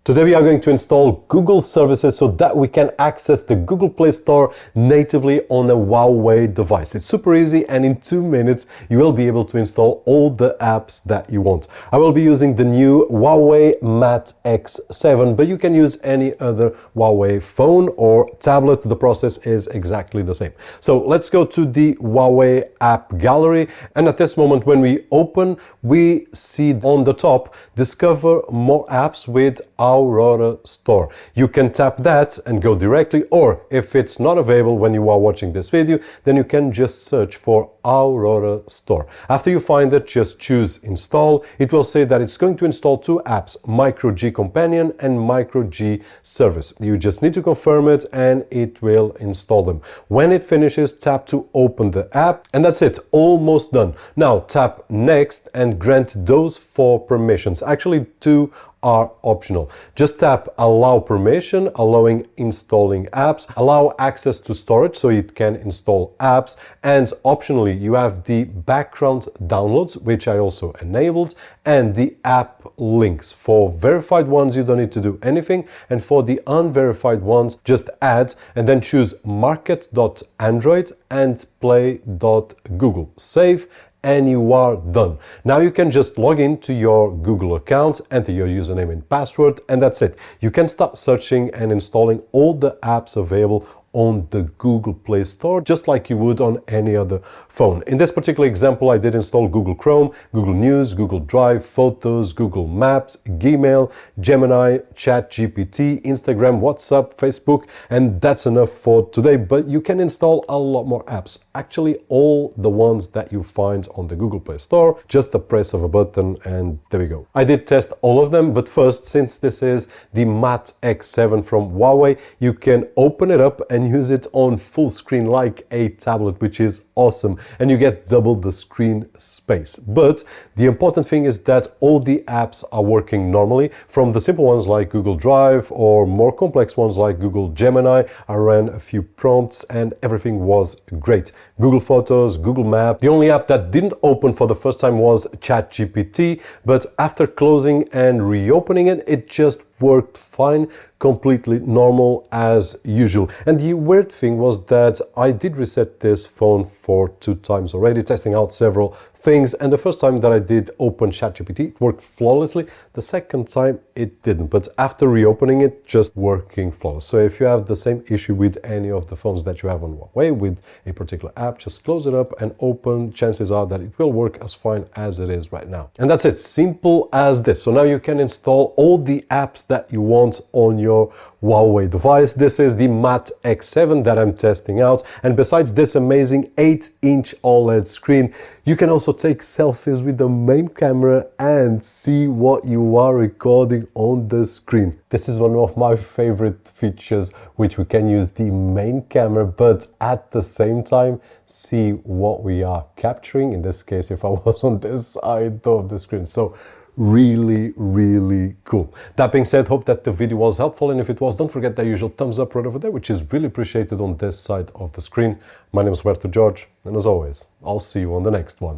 Today we are going to install Google services so that we can access the Google Play Store natively on a Huawei device. It's super easy, and in 2 minutes you will be able to install all the apps that you want. I will be using the new Huawei Mate X7, but you can use any other Huawei phone or tablet. The process is exactly the same. So let's go to the Huawei app gallery, and at this moment when we open, we see on the top discover more apps with Aurora Store. You can tap that and go directly, or if it's not available when you are watching this video, then you can just search for Aurora Store. After you find it, just choose install. It will say that it's going to install 2 apps, Micro G Companion and Micro G Service. You just need to confirm it and it will install them. When it finishes, tap to open the app, and that's it, almost done. Now tap next and grant those 4 permissions. Actually 2 are optional. Just tap allow permission, allowing installing apps, allow access to storage so it can install apps, and optionally you have the background downloads, which I also enabled, and the app links. For verified ones you don't need to do anything, and for the unverified ones just add and then choose market.android and play.google. Save, and you are done. Now you can just log in to your Google account, enter your username and password, and that's it. You can start searching and installing all the apps available on the Google Play Store, just like you would on any other phone. In this particular example, I did install Google Chrome, Google News, Google Drive, Photos, Google Maps, Gmail, Gemini, ChatGPT, Instagram, WhatsApp, Facebook, and that's enough for today. But you can install a lot more apps. Actually, all the ones that you find on the Google Play Store, just a press of a button, and there we go. I did test all of them, but first, since this is the Mate X7 from Huawei, you can open it up and use it on full screen like a tablet, which is awesome, and you get double the screen space. But the important thing is that all the apps are working normally, from the simple ones like Google Drive or more complex ones like Google Gemini. I ran a few prompts and everything was great. Google Photos, Google Maps. The only app that didn't open for the first time was ChatGPT, but after closing and reopening it, it just worked fine, completely normal as usual. And the weird thing was that I did reset this phone for 2 times already, testing out several things, and the first time that I did open ChatGPT, it worked flawlessly. The second time it didn't, but after reopening it, just working flawless. So if you have the same issue with any of the phones that you have on Huawei with a particular app, just close it up and open. Chances are that it will work as fine as it is right now. And that's it, simple as this. So now you can install all the apps that you want on your Huawei device. This is the Mate X7 that I'm testing out, and besides this amazing 8-inch OLED screen, you can also take selfies with the main camera and see what you are recording on the screen. This is one of my favorite features, which we can use the main camera, but at the same time see what we are capturing. In this case, if I was on this side of the screen. So really cool. That being said, hope that the video was helpful, and if it was, don't forget that usual thumbs up right over there, which is really appreciated on this side of the screen. My name is Roberto, Jorge, and as always, I'll see you on the next one.